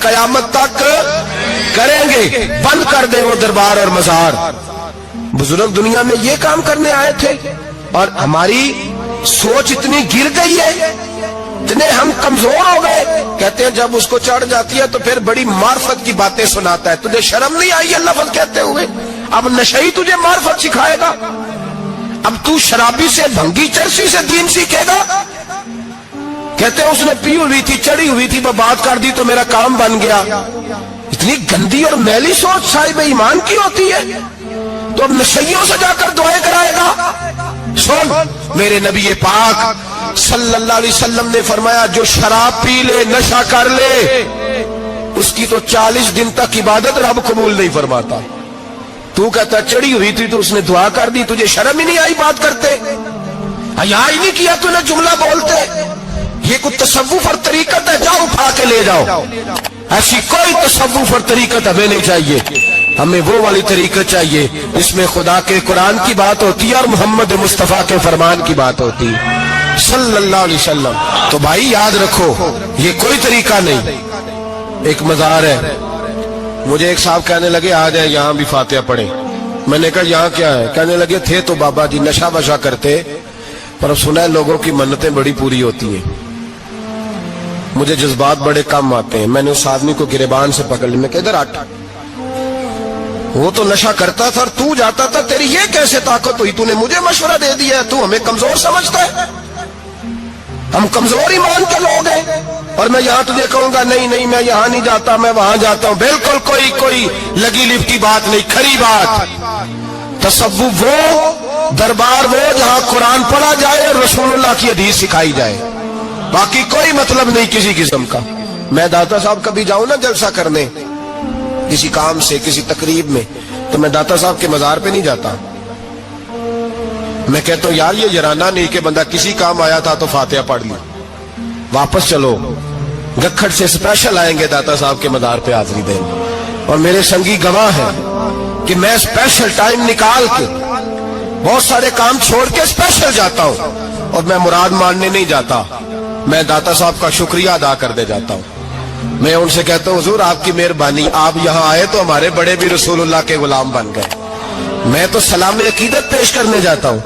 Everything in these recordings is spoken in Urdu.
قیامت تک کریں گے۔ بند کر دیں وہ دربار اور مزار۔ بزرگ دنیا میں یہ کام کرنے آئے تھے، اور ہماری سوچ اتنی گر گئی ہے، اتنے ہم کمزور ہو گئے۔ کہتے ہیں جب اس کو چڑھ جاتی ہے تو پھر بڑی معرفت کی باتیں سناتا ہے۔ تجھے شرم نہیں آئی یہ لفظ کہتے ہوئے؟ اب نشئی تجھے معرفت سکھائے گا؟ اب تو شرابی سے، بھنگی چرسی سے دین سیکھے گا؟ کہتے ہیں اس نے پی ہوئی تھی، چڑھی ہوئی تھی، وہ بات کر دی تو میرا کام بن گیا۔ اتنی گندی اور میلی سوچ صاحب ایمان کی ہوتی ہے، تو اب نشیوں سے جا کر دعائیں کرائے گا؟ سن، میرے نبی پاک صلی اللہ علیہ وسلم نے فرمایا جو شراب پی لے، نشہ کر لے، اس کی تو 40 دن تک عبادت رب قبول نہیں فرماتا۔ تو کہتا چڑھی ہوئی تھی تو اس نے دعا کر دی، تجھے شرم ہی نہیں آئی بات کرتے؟ حیا ہی نہیں کیا تو نہ جملہ بولتے؟ یہ کوئی تصوف اور طریقت ہے؟ جاؤ اٹھا کے لے جاؤ۔ ایسی کوئی تصوف اور طریقت ہمیں نہیں چاہیے، ہمیں وہ والی طریقت چاہیے جس میں خدا کے قرآن کی بات ہوتی ہے اور محمد مصطفیٰ کے فرمان کی بات ہوتی ہے صلی اللہ علیہ وسلم۔ تو بھائی یاد رکھو، یہ کوئی طریقہ نہیں۔ ایک مزار ہے، مجھے ایک صاحب کہنے لگے آ جائیں یہاں بھی فاتحہ پڑھیں۔ میں نے کہا یہاں کیا ہے؟ کہنے لگے تھے تو بابا جی نشہ وشا کرتے، پر اب سنا ہے لوگوں کی منتیں بڑی پوری ہوتی ہیں۔ مجھے جذبات بڑے کم آتے ہیں۔ میں نے اس آدمی کو گریبان سے پکڑ لی، میں کہ ادھر ہٹ، وہ تو نشہ کرتا تھا اور تو جاتا تھا، تیری یہ کیسے طاقت ہوئی؟ تو نے مجھے مشورہ دے دیا ہے، تو ہمیں کمزور سمجھتا ہے؟ ہم کمزور ایمان کے لوگ ہیں، اور میں یہاں تجھے کہوں گا نہیں نہیں میں یہاں نہیں جاتا، میں وہاں جاتا ہوں۔ بالکل کوئی لگی لپٹی بات نہیں، کھری بات۔ تصوف وہ، دربار وہ جہاں قرآن پڑھا جائے اور رسول اللہ کی حدیث سکھائی جائے، باقی کوئی مطلب نہیں کسی قسم کا۔ میں داتا صاحب کبھی جاؤں نا جلسہ کرنے کسی کام سے، کسی تقریب میں، تو میں داتا صاحب کے مزار پہ نہیں جاتا۔ میں کہتا ہوں یار یہ جرانہ نہیں کہ بندہ کسی کام آیا تھا تو فاتحہ پڑھ لی، واپس چلو گکھڑ سے اسپیشل آئیں گے داتا صاحب کے مزار پہ حاضری دیں، اور میرے سنگی گواہ ہیں کہ میں اسپیشل ٹائم نکال کے بہت سارے کام چھوڑ کے اسپیشل جاتا ہوں، اور میں مراد ماننے نہیں جاتا، میں داتا صاحب کا شکریہ ادا کر دے جاتا ہوں۔ میں ان سے کہتا ہوں حضور آپ کی مہربانی، آپ یہاں آئے تو ہمارے بڑے بھی رسول اللہ کے غلام بن گئے۔ میں تو سلام عقیدت پیش کرنے جاتا ہوں،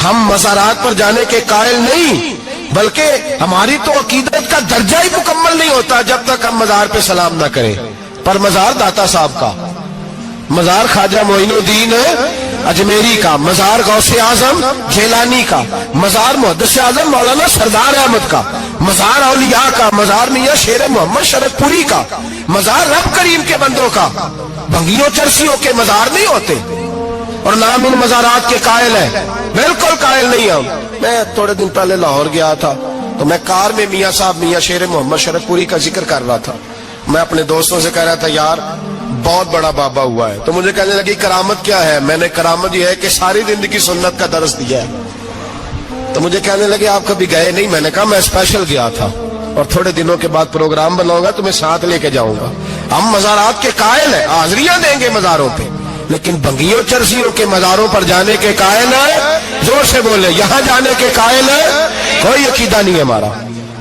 ہم مزارات پر جانے کے قائل نہیں، بلکہ ہماری تو عقیدت کا درجہ ہی مکمل نہیں ہوتا جب تک ہم مزار پہ سلام نہ کریں۔ پر مزار داتا صاحب کا، مزار خواجہ معین الدین اجمیری کا، مزار غوث اعظم جیلانی کا، مزار محدث اعظم مولانا سردار احمد کا، مزار اولیاء کا، مزار میاں شیر محمد شرف پوری کا، مزار رب کریم کے بندوں کا۔ بھنگیوں چرسیوں کے مزار نہیں ہوتے، اور نام ان مزارات کے قائل ہیں، بالکل قائل نہیں ہم۔ میں تھوڑے دن پہلے لاہور گیا تھا تو میں کار میں میاں صاحب میاں شیر محمد شرف پوری کا ذکر کر رہا تھا۔ میں اپنے دوستوں سے کہہ رہا تھا یار بہت بڑا بابا ہوا ہے، تو مجھے کہنے لگی کرامت کیا ہے؟ میں نے کرامت یہ ہے کہ ساری زندگی سنت کا درس دیا ہے۔ تو مجھے کہنے لگے آپ کبھی گئے نہیں؟ میں نے کہا میں اسپیشل گیا تھا، اور تھوڑے دنوں کے بعد پروگرام بناؤں گا تو میں ساتھ لے کے جاؤں گا۔ ہم مزارات کے قائل ہیں، حاضریاں دیں گے مزاروں پہ، لیکن بھنگیوں چرسیوں کے مزاروں پر جانے کے قائل ہیں؟ زور سے بولے، یہاں جانے کے قائل ہیں؟ کوئی عقیدہ نہیں ہے ہمارا۔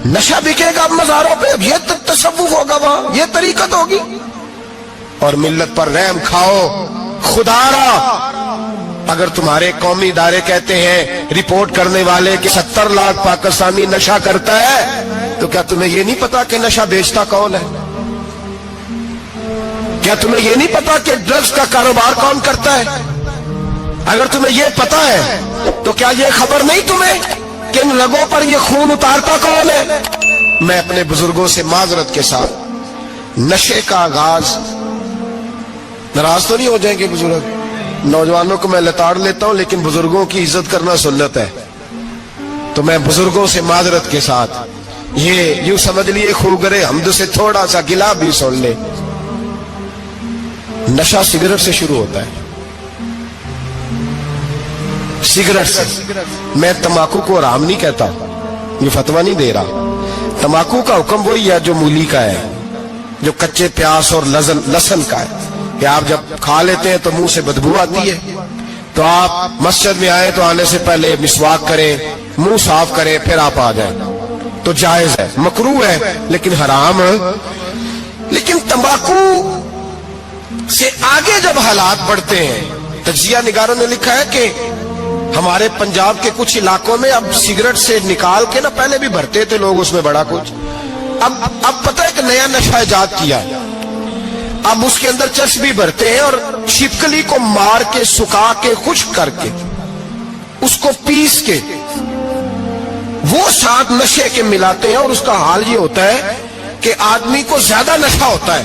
نشہ بکے گا مزاروں پہ، یہ تصوف ہوگا وہاں، یہ طریقت ہوگی؟ اور ملت پر رحم کھاؤ خدا را۔ اگر تمہارے قومی ادارے کہتے ہیں رپورٹ کرنے والے کہ 70 لاکھ پاکستانی نشہ کرتا ہے، تو کیا تمہیں یہ نہیں پتا کہ نشہ بیچتا کون ہے؟ کیا تمہیں یہ نہیں پتا کہ ڈرگز کا کاروبار کون کرتا ہے؟ اگر تمہیں یہ پتا ہے تو کیا یہ خبر نہیں تمہیں کہ ان رگوں پر یہ خون اتارتا کون ہے؟ میں اپنے بزرگوں سے معذرت کے ساتھ، نشے کا آغاز، ناراض تو نہیں ہو جائیں گے بزرگ، نوجوانوں کو میں لتاڑ لیتا ہوں لیکن بزرگوں کی عزت کرنا سنت ہے، تو میں بزرگوں سے معذرت کے ساتھ یہ یوں سمجھ لیے خوگرے حمد سے تھوڑا سا گلا بھی سن لے۔ نشہ سگریٹ سے شروع ہوتا ہے، سگریٹ سے۔ میں تمباکو کو حرام نہیں کہتا، یہ فتویٰ نہیں دے رہا، تمباکو کا حکم وہی ہے جو مولی کا ہے، جو کچے پیاز اور لہسن کا ہے، کہ آپ جب کھا لیتے ہیں تو منہ سے بدبو آتی ہے، تو آپ مسجد میں آئے تو آنے سے پہلے مسواک کریں، منہ صاف کریں، پھر آپ آ جائیں۔ تو جائز ہے, مکروہ ہے لیکن حرام. لیکن تمباکو سے آگے جب حالات بڑھتے ہیں, تجزیہ نگاروں نے لکھا ہے کہ ہمارے پنجاب کے کچھ علاقوں میں اب سگریٹ سے نکال کے نا, پہلے بھی بھرتے تھے لوگ اس میں بڑا کچھ, اب پتہ ہے کہ نیا نشہ ایجاد کیا ہے, اب اس کے اندر چرس بھی بھرتے ہیں اور چھپکلی کو مار کے سکھا کے خشک کر کے اس کو پیس کے وہ ساتھ نشے کے ملاتے ہیں, اور اس کا حال یہ ہوتا ہے کہ آدمی کو زیادہ نشہ ہوتا ہے,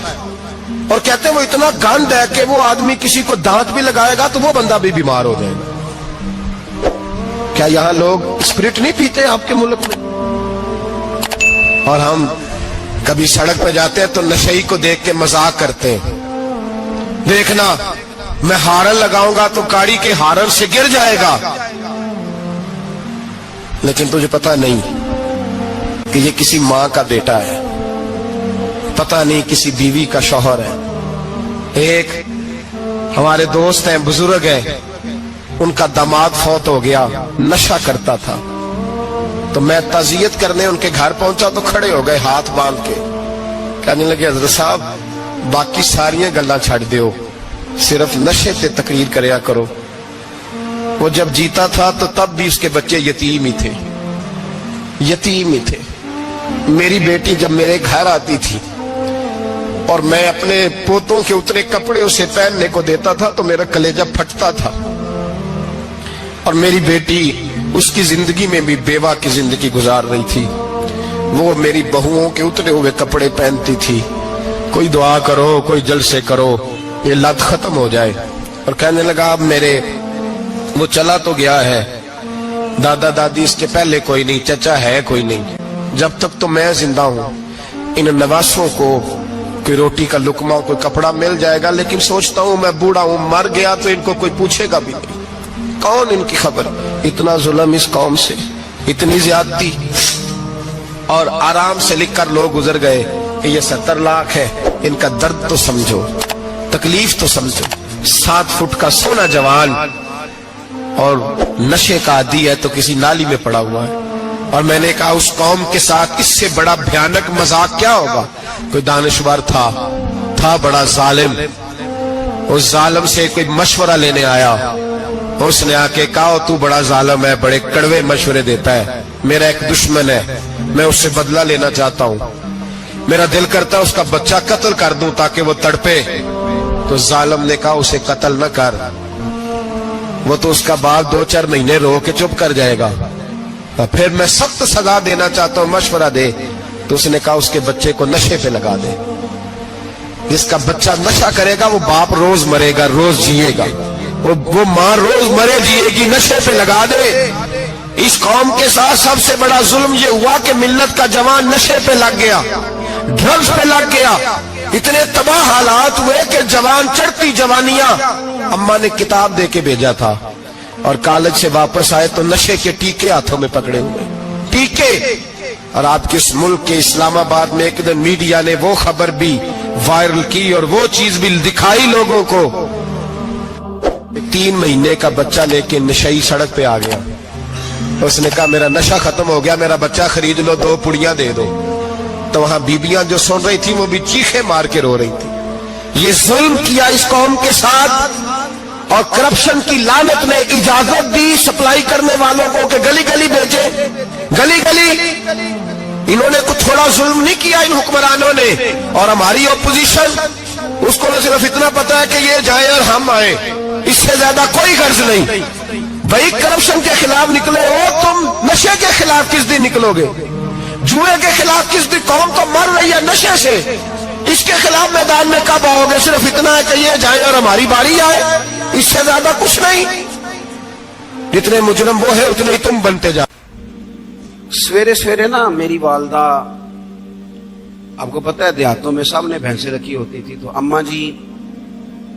اور کہتے ہیں وہ اتنا گند ہے کہ وہ آدمی کسی کو دانت بھی لگائے گا تو وہ بندہ بھی بیمار ہو جائے گا. کیا یہاں لوگ اسپرٹ نہیں پیتے آپ کے ملک میں؟ اور ہم کبھی سڑک پہ جاتے ہیں تو نشئی کو دیکھ کے مذاق کرتے ہیں, دیکھنا میں ہارن لگاؤں گا تو گاڑی کے ہارن سے گر جائے گا, لیکن تجھے پتا نہیں کہ یہ کسی ماں کا بیٹا ہے, پتا نہیں کسی بیوی کا شوہر ہے. ایک ہمارے دوست ہیں, بزرگ ہیں, ان کا داماد فوت ہو گیا, نشہ کرتا تھا, تو میں تعزیت کرنے ان کے گھر پہنچا تو کھڑے ہو گئے ہاتھ باندھ کے, کہنے لگے حضرت صاحب باقی ساری گلاں چھڑ دیو, صرف نشے تے تقریر کریا کرو. وہ جب جیتا تھا تو تب بھی اس کے بچے یتیم ہی تھے, یتیم ہی تھے. میری بیٹی جب میرے گھر آتی تھی اور میں اپنے پوتوں کے اتنے کپڑے اسے پہننے کو دیتا تھا تو میرا کلیجہ پھٹتا تھا, اور میری بیٹی اس کی زندگی میں بھی بیوہ کی زندگی گزار رہی تھی. وہ میری بہوؤں کے اترے ہوئے کپڑے پہنتی تھی, کوئی دعا کرو, کوئی جلسے کرو, یہ لت ختم ہو جائے. اور کہنے لگا اب میرے وہ چلا تو گیا ہے, دادا دادی اس کے پہلے کوئی نہیں, چچا ہے کوئی نہیں, جب تک تو میں زندہ ہوں ان نواسوں کو کوئی روٹی کا لقمہ, کوئی کپڑا مل جائے گا, لیکن سوچتا ہوں میں بوڑھا ہوں, مر گیا تو ان کو کوئی پوچھے گا بھی نہیں, کون ان کی خبر. اتنا ظلم اس قوم سے, اتنی زیادتی, اور آرام سے لکھ کر لوگ گزر گئے کہ یہ 70 لاکھ ہے, ان کا درد تو سمجھو, تکلیف تو سمجھو. 7 فٹ کا سونا جوان اور نشے کا عادی ہے تو کسی نالی میں پڑا ہوا ہے. اور میں نے کہا اس قوم کے ساتھ اس سے بڑا بھیانک مذاق کیا ہوگا. کوئی دانشور تھا بڑا ظالم, اس ظالم سے کوئی مشورہ لینے آیا, اس نے آ کے کہا تو بڑا ظالم ہے, بڑے کڑوے مشورے دیتا ہے, میرا ایک دشمن ہے, میں اس سے بدلہ لینا چاہتا ہوں, میرا دل کرتا ہے اس کا بچہ قتل کر دوں تاکہ وہ تڑپے. تو ظالم نے کہا اسے قتل نہ کر, وہ تو اس کا باپ 2-4 مہینے رو کے چپ کر جائے گا, پھر میں سخت سزا دینا چاہتا ہوں, مشورہ دے. تو اس نے کہا اس کے بچے کو نشے پہ لگا دے, جس کا بچہ نشہ کرے گا وہ باپ روز مرے گا, روز جیے گا, وہ ماں روز مرے جیے گی, نشے پہ لگا دے. اس قوم کے ساتھ سب سے بڑا ظلم یہ ہوا کہ ملت کا جوان نشے پہ لگ گیا, ڈرگز پہ لگ گیا. اتنے تباہ حالات ہوئے کہ جوان چڑھتی جوانیاں, اماں نے کتاب دے کے بھیجا تھا, اور کالج سے واپس آئے تو نشے کے ٹیکے ہاتھوں میں پکڑے ہوئے, ٹیکے. اور آپ کے اس ملک کے اسلام آباد میں ایک دن میڈیا نے وہ خبر بھی وائرل کی اور وہ چیز بھی دکھائی لوگوں کو, 3 مہینے کا بچہ لے کے نشئی سڑک پہ آ گیا. اس نے کہا میرا نشہ ختم ہو گیا, میرا بچہ خرید لو, 2 پڑیاں دے دو. تو وہاں بیبیاں جو سن رہی تھی وہ بھی چیخے مار کے رو رہی تھی. یہ ظلم کیا اس قوم کے ساتھ, اور کرپشن کی لعنت نے اجازت دی سپلائی کرنے والوں کو کہ گلی گلی بھیجے, گلی گلی. انہوں نے کچھ تھوڑا ظلم نہیں کیا ان حکمرانوں نے, اور ہماری اپوزیشن اس کو نہ صرف اتنا پتا ہے کہ یہ جائے اور ہم آئے, اس سے زیادہ کوئی غرض نہیں. بھائی کرپشن کے خلاف نکلے ہو تم, نشے کے خلاف کس دن نکلو گے, جوئے کے خلاف کس دن, قوم تو مر رہی ہے نشے سے, اس کے خلاف میدان میں کب آؤ گے. صرف اتنا ہے کہ یہ جائے اور ہماری باری آئے, اس سے زیادہ کچھ نہیں. جتنے مجرم وہ ہے اتنے ہی تم بنتے جا. سویرے سویرے نا میری والدہ, آپ کو پتہ ہے دیہاتوں میں سامنے بھینسیں رکھی ہوتی تھی, تو اماں جی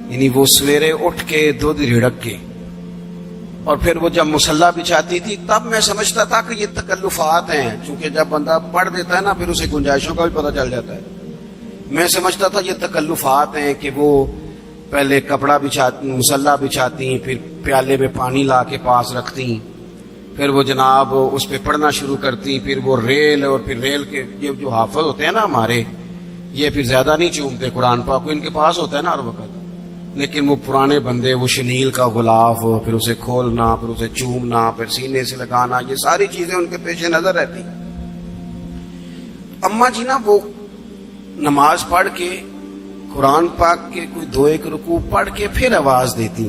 یعنی وہ سویرے اٹھ کے دودھ رڑک کے اور پھر وہ جب مصلی بچھاتی تھی تب میں سمجھتا تھا کہ یہ تکلفات ہیں, چونکہ جب بندہ پڑھ دیتا ہے نا پھر اسے گنجائشوں کا بھی پتہ چل جاتا ہے. میں سمجھتا تھا یہ تکلفات ہیں کہ وہ پہلے کپڑا بچھاتی, مصلی بچھاتی, پھر پیالے میں پانی لا کے پاس رکھتی, پھر وہ جناب اس پہ پڑھنا شروع کرتی، پھر وہ ریل، اور پھر ریل کے یہ جو حافظ ہوتے ہیں نا ہمارے، یہ پھر زیادہ نہیں چومتے قرآن پاک کو، ان کے پاس ہوتا ہے نا ہر وقت، لیکن وہ پرانے بندے وہ شنیل کا غلاف، پھر اسے کھولنا، پھر اسے چومنا، پھر سینے سے لگانا، یہ ساری چیزیں ان کے پیش نظر رہتی۔ اماں جی نا وہ نماز پڑھ کے قرآن پاک کے کوئی 2-1 رکوع پڑھ کے پھر آواز دیتی،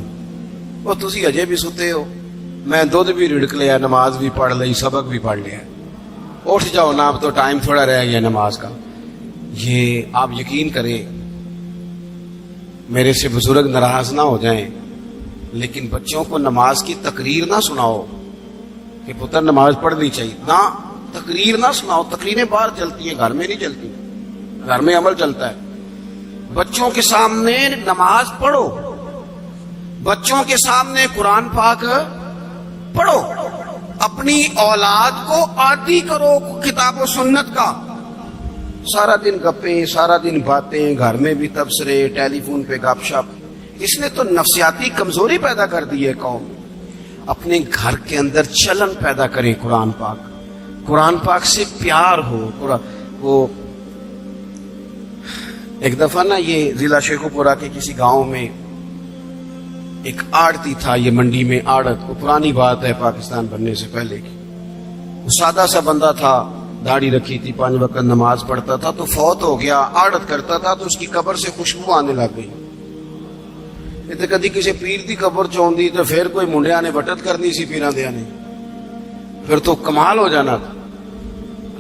وہ تسی اجے بھی ستے ہو، میں دودھ بھی رڑک لیا، نماز بھی پڑھ لی، سبق بھی پڑھ لیا، اٹھ جاؤ نا، اب تو ٹائم تھوڑا رہ گیا نماز کا۔ یہ آپ یقین کریں، میرے سے بزرگ ناراض نہ ہو جائیں، لیکن بچوں کو نماز کی تقریر نہ سناؤ کہ پتر نماز پڑھنی چاہیے، نہ تقریر نہ سناؤ، تقریریں باہر چلتی ہیں، گھر میں نہیں چلتی، گھر میں عمل چلتا ہے۔ بچوں کے سامنے نماز پڑھو، بچوں کے سامنے قرآن پاک پڑھو، اپنی اولاد کو عادی کرو کتاب و سنت کا۔ سارا دن گپیں، سارا دن باتیں، گھر میں بھی تبصرے، ٹیلی فون پہ گپ شپ، اس نے تو نفسیاتی کمزوری پیدا کر دی ہے قوم۔ اپنے گھر کے اندر چلن پیدا کریں، قرآن پاک سے پیار ہو۔ وہ ایک دفعہ نا یہ ضلع شیخوپورہ کے کسی گاؤں میں ایک آڑتی تھا، یہ منڈی میں آڑت، وہ پرانی بات ہے پاکستان بننے سے پہلے کی، وہ سادہ سا بندہ تھا، داڑھی رکھی تھی، 5 وقت نماز پڑھتا تھا، تو فوت ہو گیا، آڑت کرتا تھا تو اس کی قبر سے خوشبو آنے لگ گئی۔ یہ تو کدی کسی پیر دی قبر چوندی تو پھر کوئی منڈیا نے بٹت کرنی سی پیراں دیا نے، پھر تو کمال ہو جانا تھا۔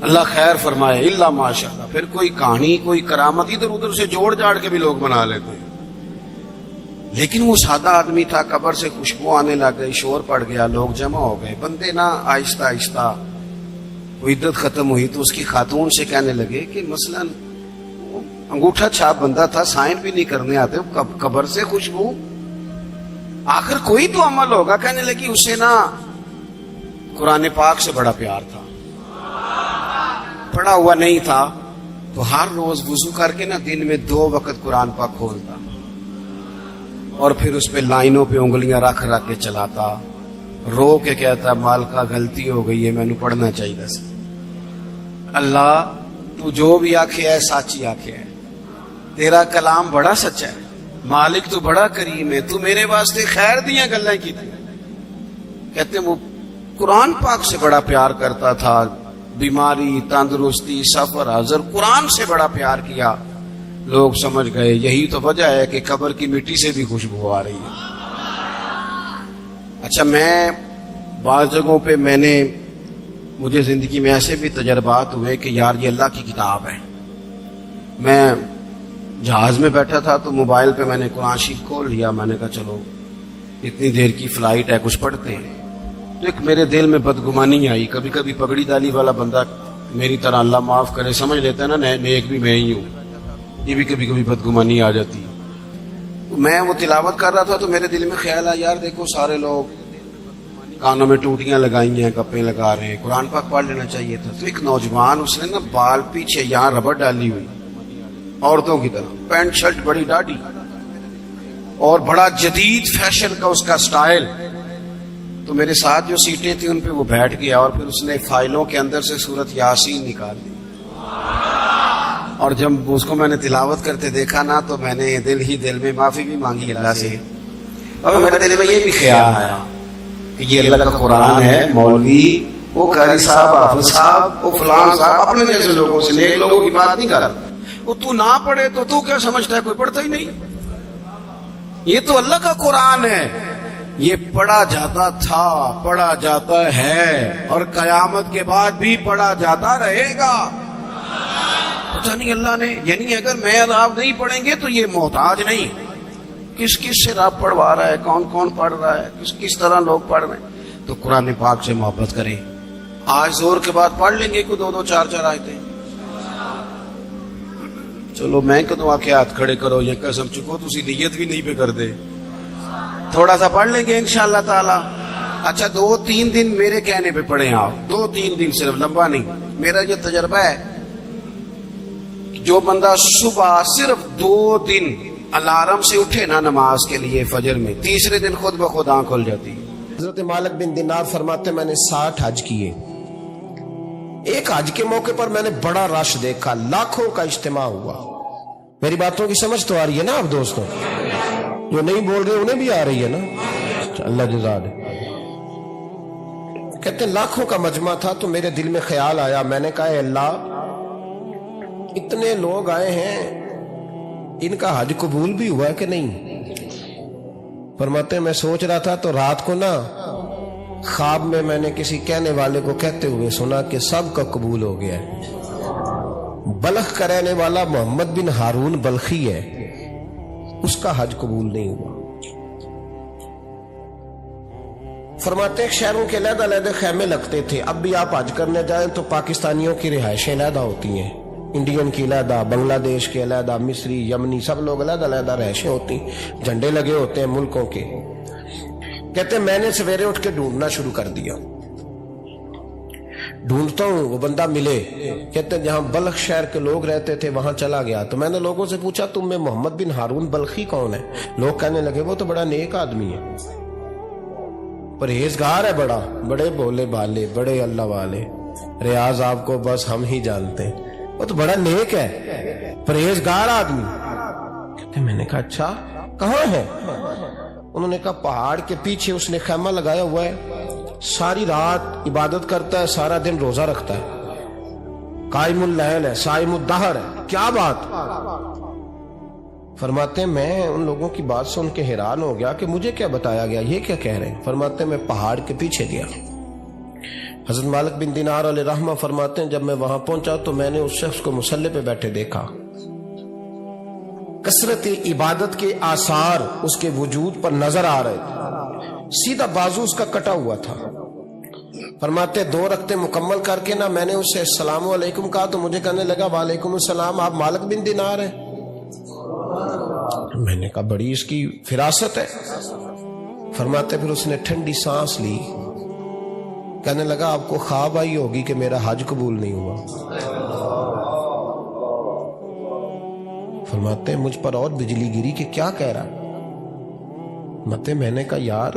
اللہ خیر فرمائے، اللہ ماشاءاللہ، پھر کوئی کہانی، کوئی کرامت ادھر ادھر سے جوڑ جاڑ کے بھی لوگ بنا لیتے ہیں، لیکن وہ سادہ آدمی تھا، قبر سے خوشبو آنے لگ گئی، شور پڑ گیا، لوگ جمع ہو گئے، بندے نا آہستہ آہستہ وہ عدت ختم ہوئی تو اس کی خاتون سے کہنے لگے کہ مثلا انگوٹھا چھاپ بندہ تھا، سائن بھی نہیں کرنے آتے، قبر سے خوشبو، آخر کوئی تو عمل ہوگا۔ کہنے لگی اسے نا قرآن پاک سے بڑا پیار تھا، پڑھا ہوا نہیں تھا تو ہر روز وضو کر کے نا دن میں 2 وقت قرآن پاک کھولتا اور پھر اس پہ لائنوں پہ انگلیاں رکھ کے چلاتا، رو کے کہتا مالکا غلطی ہو گئی ہے، میں نے پڑھنا چاہیے سی۔ اللہ تو جو بھی آکھے ہے سچی آکھے ہے، تیرا کلام بڑا سچا ہے، مالک تو بڑا کریم ہے، تو میرے واسطے خیر دیاں گلیں کی تھی۔ کہتے وہ قرآن پاک سے بڑا پیار کرتا تھا، بیماری، تندرستی، سفر، حضر، قرآن سے بڑا پیار کیا۔ لوگ سمجھ گئے یہی تو وجہ ہے کہ قبر کی مٹی سے بھی خوشبو آ رہی ہے۔ اچھا، میں بعض جگہوں پہ مجھے زندگی میں ایسے بھی تجربات ہوئے کہ یار یہ اللہ کی کتاب ہے۔ میں جہاز میں بیٹھا تھا تو موبائل پہ میں نے قرآن شریف کھول لیا، میں نے کہا چلو اتنی دیر کی فلائٹ ہے کچھ پڑھتے ہیں، تو ایک میرے دل میں بدگمانی آئی۔ کبھی کبھی پگڑی دالی والا بندہ میری طرح اللہ معاف کرے سمجھ لیتا ہے نا نیک بھی میں ہی ہوں، یہ بھی کبھی کبھی بدگمانی آ جاتی ہے۔ میں وہ تلاوت کر رہا تھا تو میرے دل میں خیال آیا یار دیکھو سارے لوگ کانوں میں ٹوٹیاں لگائی ہیں، گپیں لگا رہے ہیں، قرآن پاک پڑھ لینا چاہیے تھا۔ تو ایک نوجوان اس نے نا بال پیچھے یہاں ربڑ ڈالی ہوئی عورتوں کی طرح، پینٹ شرٹ بڑی ڈاڑھی اور بڑا جدید فیشن کا اس کا سٹائل۔ تو میرے ساتھ جو سیٹیں تھیں ان پہ وہ بیٹھ گیا اور پھر اس نے فائلوں کے اندر سے سورت یاسین نکال دی، اور جب اس کو میں نے تلاوت کرتے دیکھا نا تو میں نے دل میں معافی بھی مانگی اللہ سے، اور میرے دل میں یہ بھی خیال آیا کہ یہ اللہ کا قرآن ہے، مولوی وہ قاری صاحب، حافظ صاحب، وہ فلان صاحب اپنے جیسے لوگوں سے، نیک لوگوں کی بات نہیں کر رہا۔ وہ تو نہ پڑھے تو تو کیا سمجھتا ہے کوئی پڑھتا ہی نہیں؟ یہ تو اللہ کا قرآن ہے، یہ پڑھا جاتا تھا، پڑھا جاتا ہے اور قیامت کے بعد بھی پڑھا جاتا رہے گا۔ پتہ نہیں اللہ نے، یعنی اگر میں اور آپ نہیں پڑھیں گے تو یہ محتاج نہیں، کس سے رب پڑھوا رہا ہے، کون پڑھ رہا ہے، کس طرح لوگ پڑھ رہے ہیں۔ تو قرآن پاک سے محبت کریں۔ آج زور کے بعد پڑھ لیں گے کوئی 2 4 آیتیں۔ چلو میں کدوں آ کے ہاتھ کھڑے کرو یا قسم چکو تسی نیت بھی نہیں پہ کر دے، تھوڑا سا پڑھ لیں گے انشاءاللہ تعالی۔ اچھا 2 3 دن میرے کہنے پہ پڑھیں آپ، 2 3 دن، صرف لمبا نہیں۔ میرا یہ تجربہ ہے، جو بندہ صبح صرف 2 دن الارم سے اٹھے نا نماز کے لیے فجر میں، تیسرے دن خود بخود آنکھ کھل جاتی ہے۔ حضرت مالک بن دینار فرماتے میں نے 60 حج کیے. ایک حج کے موقع پر میں نے بڑا رش دیکھا, لاکھوں کا اجتماع ہوا. میری باتوں کی سمجھ تو آ رہی ہے نا آپ دوستوں؟ جو نہیں بول رہے انہیں بھی آ رہی ہے نا؟ اللہ جزا دے. کہتے ہیں لاکھوں کا مجمع تھا تو میرے دل میں خیال آیا, میں نے کہا اے اللہ اتنے لوگ آئے ہیں, ان کا حج قبول بھی ہوا ہے کہ نہیں؟ فرماتے ہیں میں سوچ رہا تھا تو رات کو نا خواب میں نے کسی کہنے والے کو کہتے ہوئے سنا کہ سب کا قبول ہو گیا ہے. بلخ کا رہنے والا محمد بن ہارون بلخی ہے, اس کا حج قبول نہیں ہوا. فرماتے ہیں شہروں کے علیحدہ علیحدہ خیمے لگتے تھے. اب بھی آپ حج کرنے جائیں تو پاکستانیوں کی رہائشیں علیحدہ ہوتی ہیں, انڈین کی علیحدہ, بنگلہ دیش کے علیحدہ, مصری, یمنی, سب لوگ علیحدہ علیحدہ رہائشیں ہوتی ہیں, جھنڈے لگے ہوتے ہیں ملکوں کے. کہتے ہیں میں نے سویرے اٹھ کے ڈھونڈنا شروع کر دیا, ڈھونڈتا ہوں وہ بندہ ملے. کہتے ہیں جہاں بلخ شہر کے لوگ رہتے تھے وہاں چلا گیا تو میں نے لوگوں سے پوچھا تم میں محمد بن ہارون بلخی کون ہے؟ لوگ کہنے لگے وہ تو بڑا نیک آدمی ہے, پرہیزگار ہے, بڑے بولے بالے, بڑے اللہ والے, ریاض آپ کو بس ہم ہی جانتے ہیں, وہ تو بڑا نیک ہے, پرہیزگار آدمی. کہتے میں نے کہا اچھا کہاں ہے؟ انہوں نے کہا پہاڑ کے پیچھے اس نے خیمہ لگایا ہوا ہے, ساری رات عبادت کرتا ہے, سارا دن روزہ رکھتا ہے, قائم اللیل ہے, صائم الدہر ہے. کیا بات؟ فرماتے ہیں میں ان لوگوں کی بات سن کے حیران ہو گیا کہ مجھے کیا بتایا گیا, یہ کیا کہہ رہے ہیں. فرماتے ہیں میں پہاڑ کے پیچھے گیا. حضرت مالک بن دینار علیہ رحمہ فرماتے ہیں جب میں وہاں پہنچا تو میں نے اس شخص کو مصلی پہ بیٹھے دیکھا. کثرت عبادت کے آثار اس کے وجود پر نظر آ رہے تھے, سیدھا بازو اس کا کٹا ہوا تھا. فرماتے 2 رکعتیں مکمل کر کے نا میں نے اس سے السلام علیکم کہا تو مجھے کہنے لگا وعلیکم السلام, آپ مالک بن دینار ہیں؟ میں نے کہا بڑی اس کی فراست ہے. فرماتے پھر اس نے ٹھنڈی سانس لی, کہنے لگا آپ کو خواب آئی ہوگی کہ میرا حج قبول نہیں ہوا. فرماتے ہیں مجھ پر اور بجلی گری کہ کیا کہہ رہا. میں نے کہا یار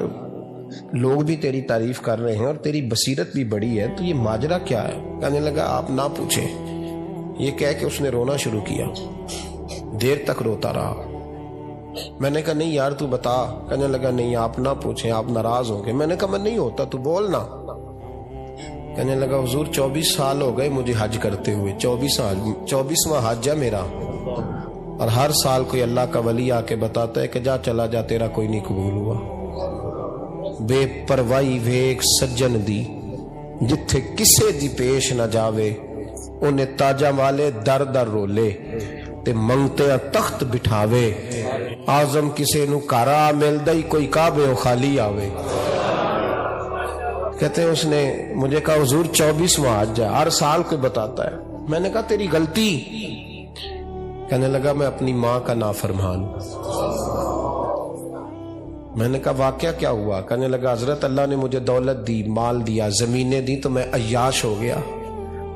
لوگ بھی تیری تعریف کر رہے ہیں اور تیری بصیرت بھی بڑی ہے, تو یہ ماجرا کیا ہے؟ کہنے لگا آپ نہ پوچھیں. یہ کہہ کے اس نے رونا شروع کیا, دیر تک روتا رہا. میں نے کہا نہیں یار تو بتا. کہنے لگا نہیں آپ نہ پوچھیں, آپ ناراض ہوں گے. میں نے کہا میں نہیں ہوتا, تو بولنا. کہنے لگا حضور 24 سال ہو گئے مجھے حج کرتے ہوئے, 24واں حج ہے میرا, اور ہر سال کوئی اللہ کا ولی آ کے بتاتا ہے کہ جا چلا جا تیرا کوئی نہیں قبول ہوا. بے پروائی ویک سجن دی جتھے کسے دی پیش نہ جاوے, انہیں تاجا والے در در رولے تے منگتے تخت بٹھاوے, آزم کسے نو کارا ملدا ہی کوئی کعبے و خالی آوے. کہتے ہیں اس نے مجھے کہا حضور 24واں حج ہے, ہر سال کوئی بتاتا ہے. میں نے کہا تیری غلطی. کہنے لگا میں اپنی ماں کا نافرمان. میں نے کہا واقعہ کیا ہوا؟ کہنے لگا حضرت اللہ نے مجھے دولت دی, مال دیا, زمینیں دی, تو میں عیاش ہو گیا.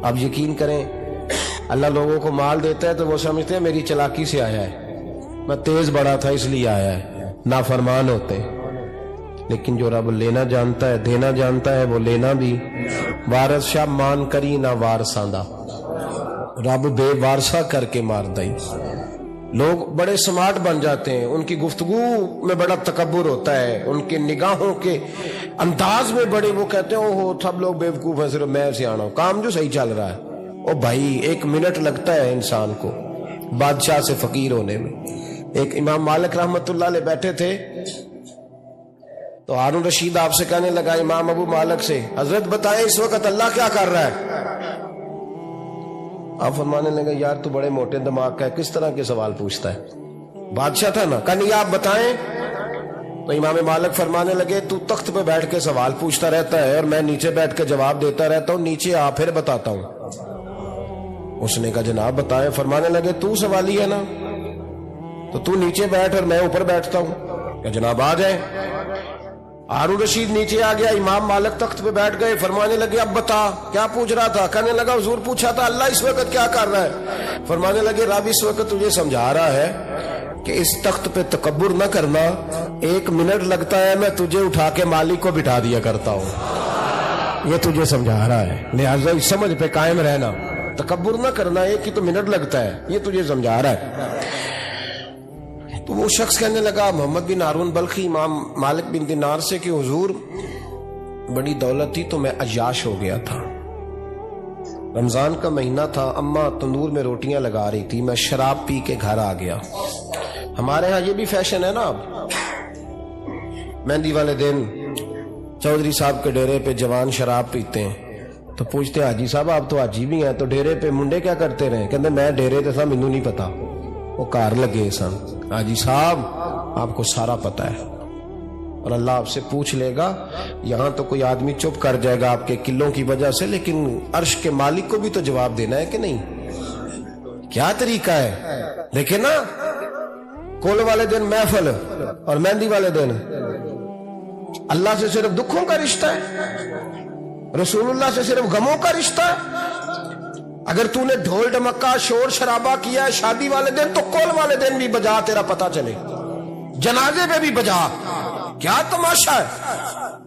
اب یقین کریں اللہ لوگوں کو مال دیتا ہے تو وہ سمجھتے ہیں میری چلاکی سے آیا ہے, میں تیز بڑا تھا اس لیے آیا ہے, نافرمان ہوتے. لیکن جو رب لینا جانتا ہے دینا جانتا ہے وہ لینا بھی. وارث شاہ مان کری نہ وارثاں دا, رب بے وارثہ کر کے مار دائی. لوگ بڑے سمارٹ بن جاتے ہیں, ان کی گفتگو میں بڑا تکبر ہوتا ہے, ان کے نگاہوں کے انداز میں بڑے, وہ کہتے ہیں اوہ سب لوگ بیوقوف ہیں, صرف میں سیاںا ہوں, کام جو صحیح چل رہا ہے. او بھائی 1 منٹ لگتا ہے انسان کو بادشاہ سے فقیر ہونے میں. ایک امام مالک رحمت اللہ علیہ بیٹھے تھے تو ہارون رشید آپ سے کہنے لگا امام ابو مالک سے, حضرت بتائیں اس وقت اللہ کیا کر رہا ہے؟ آپ فرمانے لگے یار تو بڑے موٹے دماغ کا ہے, کس طرح کے سوال پوچھتا ہے؟ بادشاہ تھا نا. کہا نہیں آپ بتائیں. تو امام مالک فرمانے لگے تو تخت پہ بیٹھ کے سوال پوچھتا رہتا ہے اور میں نیچے بیٹھ کے جواب دیتا رہتا ہوں, نیچے آ پھر بتاتا ہوں. اس نے کہا جناب بتائیں. فرمانے لگے تو سوالی ہے نا, تو تو نیچے بیٹھ اور میں اوپر بیٹھتا ہوں. کہ جناب آ جائیں. ہارون رشید نیچے آ گیا, امام مالک تخت پہ بیٹھ گئے. فرمانے لگے اب بتا کیا پوچھ رہا تھا؟ کہنے لگا حضور پوچھا تھا اللہ اس وقت کیا کر رہا ہے. فرمانے لگے رب اس وقت تجھے سمجھا رہا ہے کہ اس تخت پہ تکبر نہ کرنا، 1 منٹ لگتا ہے میں تجھے اٹھا کے مالک کو بٹھا دیا کرتا ہوں، یہ تجھے سمجھا رہا ہے، لہٰذا اس سمجھ پہ قائم رہنا، تکبر نہ کرنا، 1 ہی تو منٹ لگتا ہے، یہ تجھے سمجھا رہا ہے۔ تو وہ شخص کہنے لگا محمد بن ہارون بلخی امام مالک بن دینار سے کہ حضور بڑی دولت تھی تو میں عیاش ہو گیا تھا، رمضان کا مہینہ تھا، اماں تندور میں روٹیاں لگا رہی تھی، میں شراب پی کے گھر آ گیا۔ ہمارے ہاں یہ بھی فیشن ہے نا، اب مہندی والے دن چودھری صاحب کے ڈیرے پہ جوان شراب پیتے ہیں تو پوچھتے ہیں حاجی صاحب آپ تو حاجی بھی ہیں تو ڈیرے پہ منڈے کیا کرتے رہے؟ کہتے میں ڈیرے تے تھا مینوں نہیں پتا، وہ کار لگے سن۔ حاجی صاحب آپ کو سارا پتا ہے اور اللہ آپ سے پوچھ لے گا۔ یہاں تو کوئی آدمی چپ کر جائے گا آپ کے قلوں کی وجہ سے، لیکن عرش کے مالک کو بھی تو جواب دینا ہے کہ نہیں؟ کیا طریقہ ہے؟ دیکھیں نا، کول والے دن محفل اور مہندی والے دن اللہ سے صرف دکھوں کا رشتہ ہے، رسول اللہ سے صرف غموں کا رشتہ ہے۔ اگر تو نے ڈھول ڈمکا شور شرابہ کیا ہے شادی والے دن تو کول والے دن بھی بجا، تیرا پتہ چلے، جنازے پہ بھی بجا۔ کیا تماشا ہے؟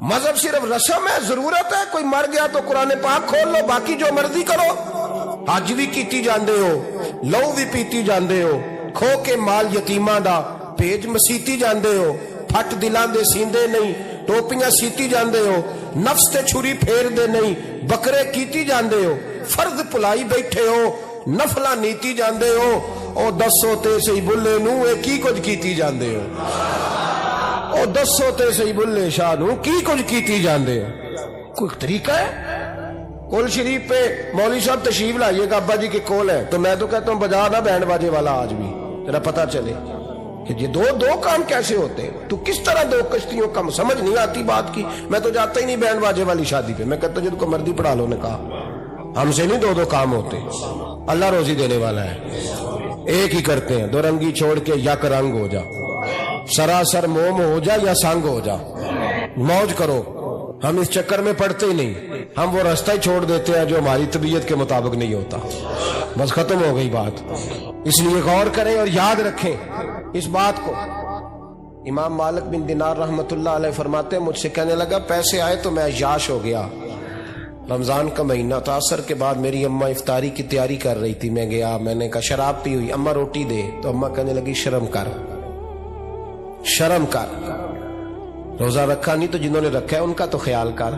مذہب صرف رسم ہے، ضرورت ہے، کوئی مر گیا تو قرآن پاک کھول لو، باقی جو مرضی کرو۔ حج بھی کیتی جاندے ہو، لہو بھی پیتی جاندے ہو، کھو کے مال یتیماں دا پیج مسیتی جاندے ہو، پھٹ دلاں دے سیندے نہیں، ٹوپیاں سیتی جاندے ہو، نفس تے چھری پھیر دے نہیں، بکرے کیتی جاندے ہو، فرض پلائی بیٹھے ہو، نفلہ نیتی جاندے ہو، او دسو تے سی بلے نو اے کی کچھ کیتی جاندے ہو، او دسو تے سی بلے شاہ نو کی کچھ کیتی جاندے ہو۔ کوئی طریقہ ہے؟ کول شریف پہ مولوی صاحب تشریف لائیے گا، ابا جی کے کول ہے تو میں تو کہتا ہوں بجا نہ بینڈ باجے والا آج بھی، تیرا پتہ چلے کہ یہ دو کام کیسے ہوتے ہیں، تو کس طرح دو کشتیوں کا سمجھ نہیں آتی بات کی۔ میں تو جاتا ہی نہیں بینڈ باجے والی شادی پہ، میں کہتا ہوں جن کو مردی پڑھا لو نے کہا، ہم سے نہیں دو کام ہوتے، اللہ روزی دینے والا ہے، ایک ہی کرتے ہیں، 2 رنگی چھوڑ کے یک رنگ ہو جا، سراسر موم ہو جا یا سنگ ہو جا، موج کرو۔ ہم اس چکر میں پڑتے ہی نہیں، ہم وہ راستہ ہی چھوڑ دیتے ہیں جو ہماری طبیعت کے مطابق نہیں ہوتا، بس ختم ہو گئی بات۔ اس لیے غور کریں اور یاد رکھیں اس بات کو۔ امام مالک بن دینار رحمت اللہ علیہ فرماتے ہیں مجھ سے کہنے لگا پیسے آئے تو میں عیاش ہو گیا، رمضان کا مہینہ تھا، عصر کے بعد میری اماں افطاری کی تیاری کر رہی تھی، میں گیا، میں نے کہا شراب پی ہوئی، اماں روٹی دے، تو اماں کہنے لگی شرم کر، شرم کر، روزہ رکھا نہیں تو جنہوں نے رکھا ہے ان کا تو خیال کر۔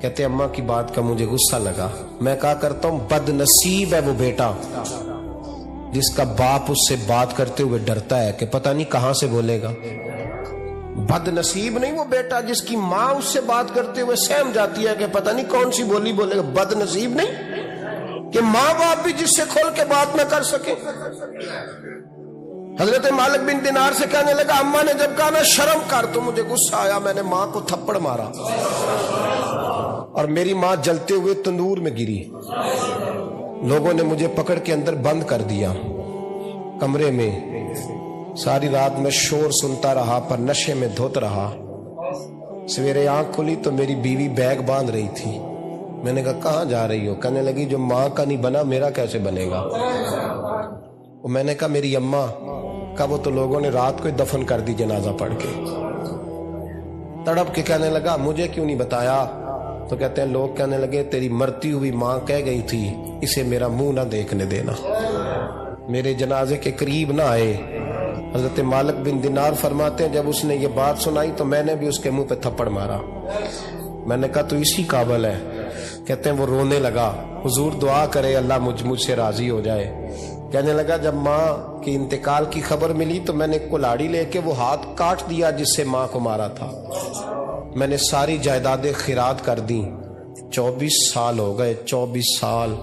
کہتے اماں کی بات کا مجھے غصہ لگا، میں کہا کرتا ہوں بد نصیب ہے وہ بیٹا جس کا باپ اس سے بات کرتے ہوئے ڈرتا ہے کہ پتہ نہیں کہاں سے بولے گا۔ بد نصیب نہیں وہ بیٹا جس کی ماں اس سے بات کرتے ہوئے سہم جاتی ہے کہ پتہ نہیں کون سی بولی بولے گا۔ بد نصیب نہیں کہ ماں باپ بھی جس سے کھول کے بات نہ کر سکے۔ حضرت مالک بن دینار سے کہنے لگا اماں نے جب کہا نا شرم کر تو مجھے غصہ آیا، میں نے ماں کو تھپڑ مارا اور میری ماں جلتے ہوئے تندور میں گری۔ لوگوں نے مجھے پکڑ کے اندر بند کر دیا کمرے میں، ساری رات میں شور سنتا رہا پر نشے میں دھوت رہا۔ سویرے آنکھ کھلی تو میری بیوی بیگ باندھ رہی تھی، میں نے کہا کہاں جا رہی ہو؟ کہنے لگی جو ماں کا نہیں بنا میرا کیسے بنے گا؟ میں نے کہا میری اماں کا، وہ تو لوگوں نے رات کو دفن کر دی جنازہ پڑھ کے۔ تڑپ کے کہنے لگا مجھے کیوں نہیں بتایا؟ تو کہتے ہیں لوگ کہنے لگے تیری مرتی ہوئی ماں کہہ گئی تھی اسے میرا منہ نہ دیکھنے دینا، میرے جنازے کے قریب نہ آئے۔ حضرت مالک بن دینار فرماتے ہیں جب اس نے یہ بات سنائی تو میں نے بھی اس کے منہ پہ تھپڑ مارا۔ میں نے کہا تو اسی قابل ہے۔ کہتے ہیں وہ رونے لگا، حضور دعا کرے اللہ مجھ سے راضی ہو جائے۔ کہنے لگا جب ماں کی انتقال کی خبر ملی تو میں نے کلاڑی لے کے وہ ہاتھ کاٹ دیا جس سے ماں کو مارا تھا۔ میں نے ساری جائیدادیں خیرات کر دیں۔ 24 سال ہو گئے، 24 سال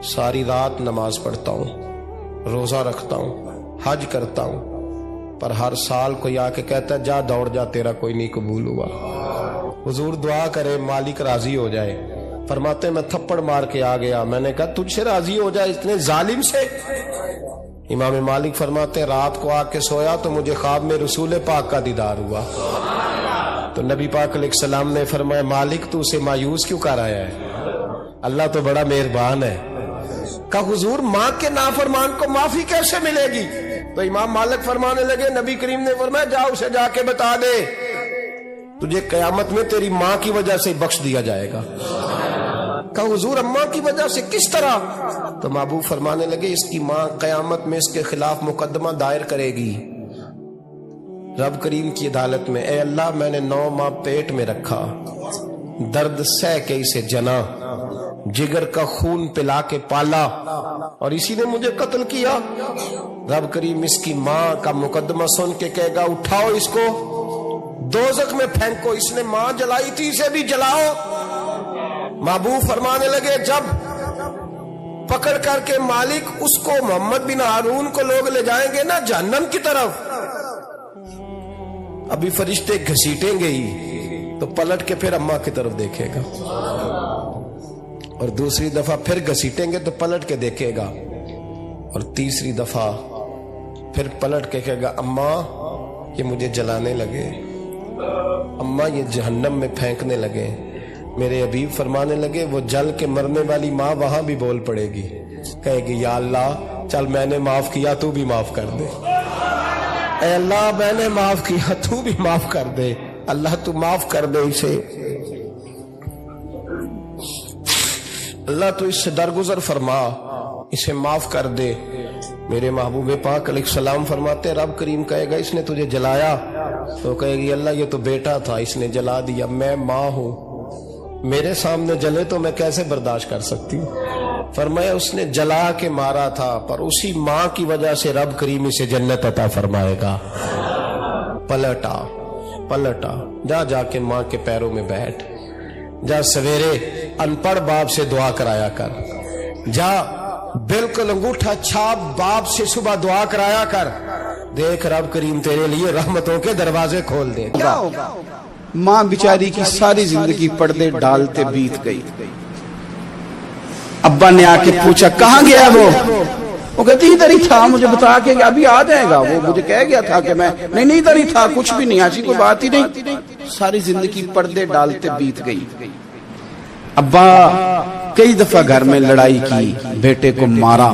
ساری رات نماز پڑھتا ہوں، روزہ رکھتا ہوں، حج کرتا ہوں، پر ہر سال کوئی آ کے کہتا ہے جا دوڑ جا تیرا کوئی نہیں قبول ہوا۔ حضور دعا کرے مالک راضی ہو جائے۔ فرماتے میں تھپڑ مار کے آ گیا، میں نے کہا تجھ سے راضی ہو جائے اتنے ظالم سے؟ امام مالک فرماتے رات کو آ کے سویا تو مجھے خواب میں رسول پاک کا دیدار ہوا، تو نبی پاک علیہ السلام نے فرمایا مالک تو اسے مایوس کیوں کر آیا ہے؟ اللہ تو بڑا مہربان ہے۔ کہا حضور ماں کے نافرمان کو معافی کیسے ملے گی؟ تو امام مالک فرمانے لگے نبی کریم نے فرمایا جا اسے جا کے بتا دے تجھے قیامت میں تیری ماں کی وجہ سے بخش دیا جائے گا. کہا حضور اماں کی وجہ سے کس طرح؟ تو محبوب فرمانے لگے اس کی ماں قیامت میں اس کے خلاف مقدمہ دائر کرے گی رب کریم کی عدالت میں. اے اللہ میں نے 9 ماہ پیٹ میں رکھا، درد سہ کے اسے جنا، جگر کا خون پلا کے پالا، اور اسی نے مجھے قتل کیا. رب کریم اس کی ماں کا مقدمہ سن کے کہے گا اٹھاؤ اس کو دوزخ میں پھینکو، اس نے ماں جلائی تھی اسے بھی جلاؤ. محبوب فرمانے لگے جب پکڑ کر کے مالک اس کو محمد بن ہارون کو لوگ لے جائیں گے نا جہنم کی طرف، ابھی فرشتے گھسیٹیں گے ہی تو پلٹ کے پھر اماں کی طرف دیکھے گا، اور دوسری دفعہ پھر گھسیٹیں گے تو پلٹ کے دیکھے گا، اور تیسری دفعہ پھر پلٹ کے کہے گا اماں یہ مجھے جلانے لگے، اماں یہ جہنم میں پھینکنے لگے. میرے حبیب فرمانے لگے وہ جل کے مرنے والی ماں وہاں بھی بول پڑے گی، کہے گی یا اللہ چل میں نے معاف کیا تو بھی معاف کر دے، اے اللہ میں نے معاف کیا تو بھی معاف کر دے، اللہ تو معاف کر دے اسے، اللہ تو اس سے درگزر فرما، اسے معاف کر دے. میرے محبوب پاک علیہ السلام فرماتے رب کریم کہے گا اس نے تجھے جلایا، تو کہے گی اللہ یہ تو بیٹا تھا اس نے جلا دیا، میں ماں ہوں، میرے سامنے جلے تو میں کیسے برداشت کر سکتی ہوں. فرمایا اس نے جلا کے مارا تھا پر اسی ماں کی وجہ سے رب کریم اسے جنت عطا فرمائے گا. پلٹا جا کے ماں کے پیروں میں بیٹھ، جا سویرے ان پڑھ باپ سے دعا کرایا کر، جا بالکل انگوٹھا چھاپ باپ سے صبح دعا کرایا کر، دیکھ رب کریم تیرے لیے رحمتوں کے دروازے کھول دے. کیا ہوگا؟ ماں بیچاری کی ساری زندگی پردے ڈالتے بیت گئی. ابا نے آ کے پوچھا کہاں گیا وہ کہتی ادھر ہی تھا، مجھے بتا کے ابھی آ جائے گا، وہ مجھے کہہ گیا تھا کہ میں نہیں ادھر ہی تھا، کچھ بھی نہیں، ایسی کوئی بات ہی نہیں. ساری زندگی پردے ڈالتے بیت گئی. ابا کئی دفعہ گھر میں لڑائی کی، بیٹے کو مارا،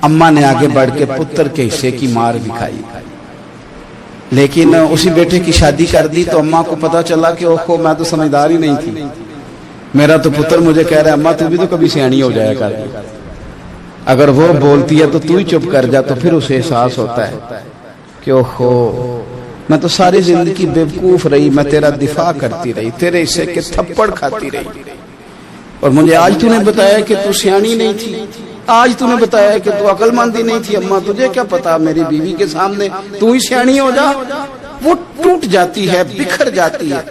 اماں نے آگے بڑھ کے پتر کے حصے کی مار بھی کھائی، لیکن اسی بیٹے کی شادی کر دی تو اماں کو پتا چلا کہ اوہو میں تو سمجھدار ہی نہیں تھی، میرا تو پتر مجھے کہہ رہا ہے اماں تو بھی تو کبھی سیانی ہو جایا کر، اگر وہ بولتی ہے تو تو ہی چپ کر جا، تو پھر اسے احساس ہوتا ہے کہ اوہو میں تو ساری زندگی بیوقوف رہی، میں تیرا دفاع کرتی رہی، تیرے حصے کے تھپڑ کھاتی رہی، اور مجھے آج تو نے بتایا کہ تو سیانی نہیں تھی، آج تو نے بتایا کہ تو عقل مندی نہیں تھی، اماں تجھے کیا پتا، میری بیوی کے سامنے تو ہی سیانی ہو جا. وہ ٹوٹ جاتی ہے، بکھر جاتی ہے،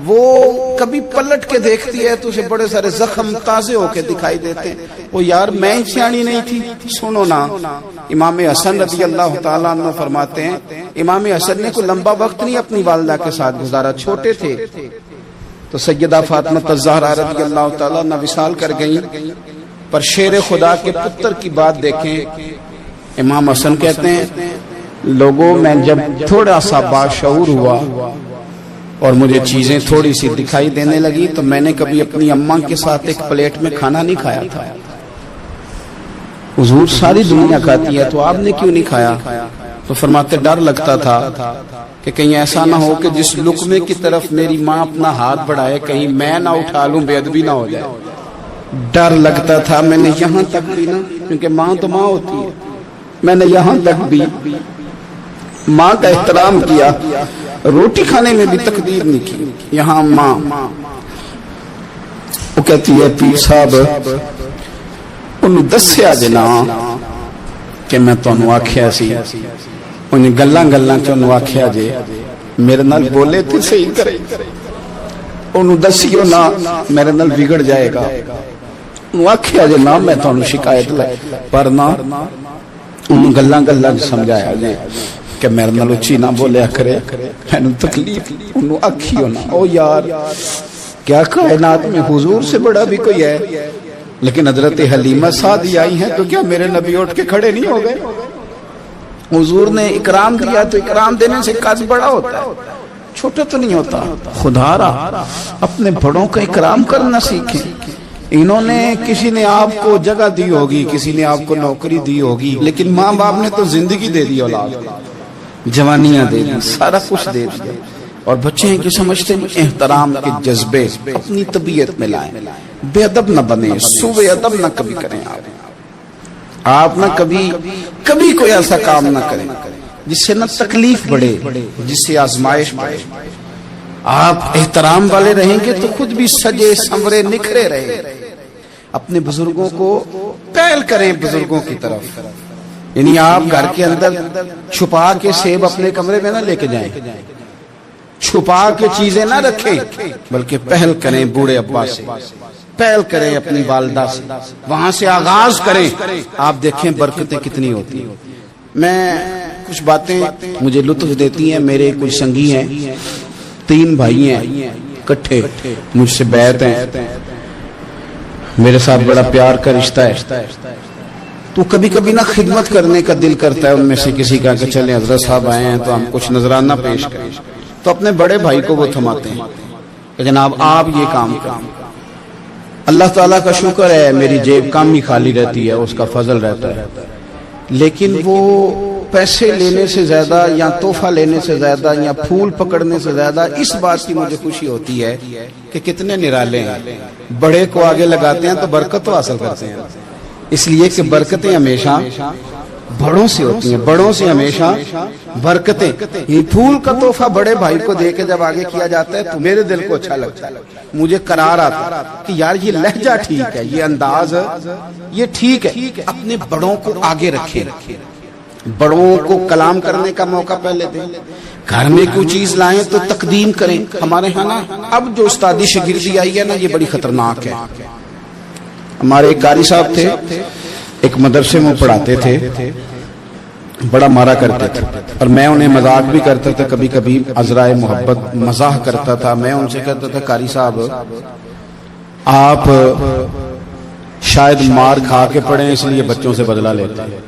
وہ کبھی پلٹ کے دیکھتی ہے تو اسے بڑے سارے زخم تازے ہو کے دکھائی دیتے ہیں، وہ یار میں ہی سیانی نہیں تھی. سنو نا، امام حسن رضی اللہ تعالیٰ عنہ فرماتے ہیں امام حسن نے کوئی لمبا وقت نہیں اپنی والدہ کے ساتھ گزارا، چھوٹے تھے تو سیدہ فاطمہ الزہرا رضی اللہ تعالیٰ عنہ وصال کر گئیں، پر شیر خدا کے پتر کی بات دیکھیں. امام حسن کہتے ہیں لوگوں میں جب تھوڑا سا باشعور ہوا اور مجھے چیزیں تھوڑی سی دکھائی دینے لگی تو میں نے کبھی اپنی اماں کے ساتھ ایک پلیٹ میں کھانا نہیں کھایا تھا. حضور ساری دنیا کھاتی ہے تو آپ نے کیوں نہیں کھایا؟ تو فرماتے ڈر لگتا تھا کہ کہیں ایسا نہ ہو کہ جس لقمے کی طرف میری ماں اپنا ہاتھ بڑھائے کہیں میں نہ اٹھا لوں، بے ادبی نہ ہو جائے. ڈر لگتا تھا. میں نے یہاں تک بھی نا، کیونکہ ماں تو ماں ہوتی ہے، میں نے یہاں تک بھی ماں کا احترام کیا، روٹی کھانے میں بھی تقدیر نہیں کی. یہاں ماں وہ کہتی ہے پیر صاحب انہوں دسیا جنا کہ میں تانوں آکھیا سی، انہیں گلاں چانوں آکھیا جے میرے نال بولے تے صحیح کرے، انہوں دسیو نا میرے نال بگڑ جائے گا، انہوں آکھیا جے نا میں تانوں شکایت لائے، پر نا انہوں گلاں سمجھایا جے کہ میرے نال اچھی نہ بولیا کرے، میں تکلیف انہوں آکھیو نا. او یار کیا کائنات میں حضور سے بڑا بھی کوئی ہے؟ لیکن حضرت حلیمہ سعدی آئی ہیں تو کیا میرے نبی اٹھ کے کھڑے نہیں ہو گئے؟ حضور نے اکرام دیا تو اکرام دینے سے قد بڑا ہوتا ہے، چھوٹا تو نہیں ہوتا. خدا را اپنے بڑوں کا اکرام کرنا سیکھیں. انہوں نے کسی نے آپ کو جگہ دی ہوگی, کسی نے آپ کو نوکری دی ہوگی, لیکن ماں باپ نے تو زندگی دے دی, اولاد جوانیاں دے دی, سارا کچھ دے دیا. اور بچے ہیں کہ سمجھتے ہیں احترام کے جذبے اپنی طبیعت میں لائیں, بے ادب نہ بنے, سوء ادب نہ کبھی کریں. آپ نہ کبھی کوئی ایسا کام نہ کریں جس سے نہ تکلیف بڑھے, جس سے آزمائش بڑھے. آپ احترام والے رہیں گے تو خود بھی سجے سنورے نکھرے رہیں. اپنے بزرگوں کو پہل کریں بزرگوں کی طرف, یعنی آپ گھر کے اندر چھپا کے سیب اپنے کمرے میں نہ لے کے جائیں, چھپا کے چیزیں نہ رکھیں, بلکہ پہل کریں بوڑھے ابا سے, پہل کریں اپنی والدہ سے, وہاں سے آغاز کریں. آپ دیکھیں برکتیں کتنی ہوتی ہیں. میں کچھ باتیں مجھے لطف دیتی ہیں. میرے کچھ سنگی ہیں, 3 بھائی ہیں کٹھے, مجھ سے بیعت ہیں, میرے ساتھ بڑا پیار کا رشتہ ہے. تو کبھی کبھی نہ خدمت کرنے کا دل کرتا ہے ان میں سے کسی کا کہ چلیں حضرت صاحب آئے ہیں تو ہم کچھ نذرانہ پیش کریں. تو اپنے بڑے بھائی کو وہ تھماتے ہیں کہ جناب آپ یہ کام کریں. اللہ تعالیٰ کا شکر ہے میری جیب کام ہی خالی رہتی ہے, اس کا فضل رہتا ہے, لیکن وہ پیسے لینے سے زیادہ یا تحفہ لینے سے زیادہ یا پھول پکڑنے سے زیادہ اس بات کی مجھے خوشی ہوتی ہے کہ کتنے نرالے ہیں, بڑے کو آگے لگاتے ہیں تو برکت تو حاصل کرتے ہیں. اس لیے کہ برکتیں ہمیشہ بڑوں سے ہوتی ہیں, بڑوں سے ہمیشہ برکتیں. یہ پھول کا تحفہ بڑے بھائی کو دے کے جب آگے کیا جاتا ہے تو میرے دل کو اچھا لگتا ہے, مجھے قرار آتا کہ یار یہ لہجہ ٹھیک ہے, یہ انداز یہ ٹھیک ہے. اپنے بڑوں کو آگے رکھیں, بڑوں کو کلام کرنے کا موقع پہلے دیں. گھر میں کوئی چیز لائیں تو تقدیم کریں. ہمارے ہاں نا اب جو استادی شاگردی آئی ہے نا یہ بڑی خطرناک ہے. ہمارے ایک قاری صاحب تھے, ایک مدرسے میں پڑھاتے تھے, بڑا مارا کرتے تھے, اور میں انہیں مذاق بھی کرتا تھا, کبھی کبھی عذرائے محبت مزاح کرتا تھا. میں ان سے کہتا تھا قاری صاحب آپ شاید مار کھا کے پڑھیں اس لیے بچوں سے بدلہ لیتے ہیں.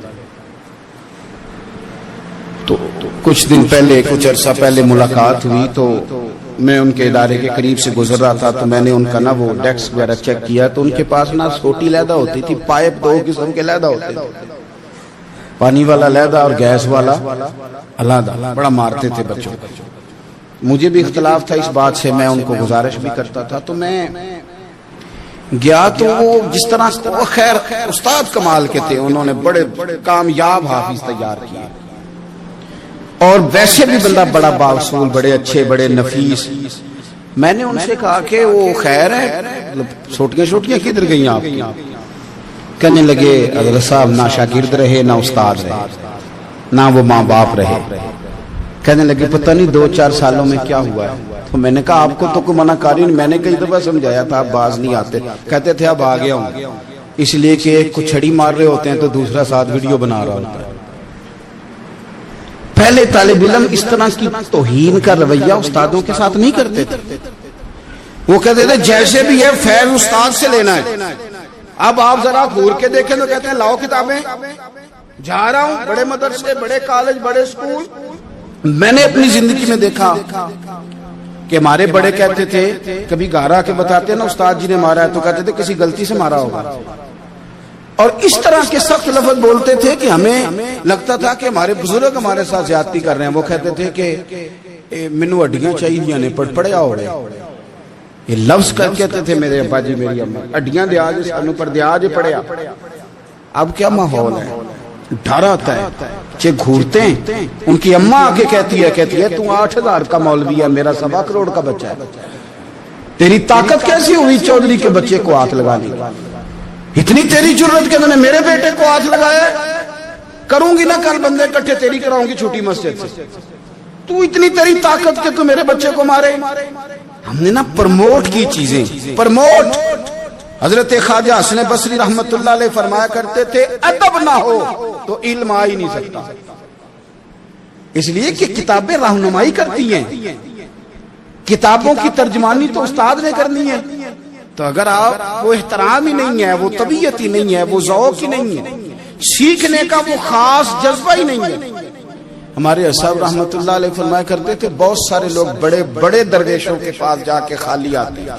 تو کچھ دن پہلے, کچھ عرصہ پہلے ملاقات ہوئی تو میں ان کے ادارے کے قریب سے گزر رہا تھا, تو میں نے ان کا نا وہ ڈیسک وغیرہ چیک کیا تو ان کے پاس نا چھوٹی لیدا ہوتی تھی, پائپ 2 قسم کے لیدا ہوتے تھے, پانی والا لیدا اور گیس والا علیحدہ. بڑا مارتے تھے بچوں کو. مجھے بھی اختلاف تھا اس بات سے, میں ان کو گزارش بھی کرتا تھا. تو میں گیا تو وہ جس طرح وہ خیر استاد کمال کے تھے, انہوں نے بڑے کامیاب حافظ تیار کیے, اور ویسے بھی بندہ بڑا باوصول, بڑے اچھے, بڑے نفیس. میں نے ان سے کہا کہ وہ خیر ہے, چھوٹیاں کدھر گئیں آپ کی؟ کہنے لگے حضرت صاحب نہ شاگرد رہے, نہ استاد رہے, نہ وہ ماں باپ رہے. کہنے لگے پتہ نہیں 2-4 سالوں میں کیا ہوا ہے. تو میں نے کہا آپ کو تو کوئی منع کاری نہیں, میں نے کئی دفعہ سمجھایا تھا, آپ باز نہیں آتے. کہتے تھے اب آ گیا ہوں, اس لیے کہ ایک کو چھڑی مار رہے ہوتے ہیں تو دوسرا ساتھ ویڈیو بنا رہا ہوتا ہے. پہلے طالب علم اس طرح کی توہین کا رویہ استادوں کے ساتھ نہیں کرتے تھے. وہ کہتے تھے جیسے بھی ہے فیض استاد سے لینا ہے. اب آپ ذرا گھور کے دیکھیں تو کہتے ہیں لاؤ کتابیں, جا رہا ہوں بڑے مدرسے, بڑے کالج, بڑے اسکول. میں نے اپنی زندگی میں دیکھا کہ ہمارے بڑے کہتے تھے, کبھی گھر آ کے بتاتے ہیں نا استاد جی نے مارا ہے, تو کہتے تھے کسی غلطی سے مارا ہوگا. اور اس طرح کے سخت لفظ بولتے تھے کہ ہمیں لگتا تھا کہ ہمارے بزرگ ہمارے ساتھ زیادتی کر رہے ہیں. وہ کہتے تھے کہ مینوں ہڈیاں چاہیے نے پڑھیا ہو رہے, یہ لفظ کہتے تھے میرے ابا جی میری اما, ہڈیاں دیا جی سانو پر دیا جی پڑھیا. اب کیا ماحول ہے, ڈر آتا ہے. بچے گھورتے ہیں, ان کی اما آ کے کہتی ہے تو 8,000 کا مولوی ہے, میرا 1.25 کروڑ کا بچہ ہے, تیری طاقت کیسی ہوئی چودھری کے بچے کو ہاتھ لگانے کی؟ اتنی تیری جرت کہ انہوں نے میرے بیٹے کو ہاتھ لگایا. کروں گی نا کل بندے کٹھے, تیری کراؤں گی چھوٹی مسجد سے. تو اتنی تیری طاقت کہ تو میرے بچے کو مارے. ہم نے نا پرموٹ کی چیزیں, پرموٹ. حضرت خواجہ حسن بصری رحمت اللہ علیہ فرمایا کرتے تھے ادب نہ ہو تو علم آ ہی نہیں سکتا. اس لیے کہ کتابیں رہنمائی کرتی ہیں, کتابوں کی ترجمانی تو استاد نے کرنی ہے. تو اگر آپ وہ احترام ہی نہیں ہے, وہ طبیعت ہی نہیں ہے, وہ ذوق ہی نہیں ہے, سیکھنے کا وہ خاص جذبہ ہی نہیں ہے. ہمارے صاحب رحمت اللہ علیہ فرمایا کرتے تھے بہت سارے لوگ بڑے بڑے درویشوں کے پاس جا کے خالی آتے ہیں,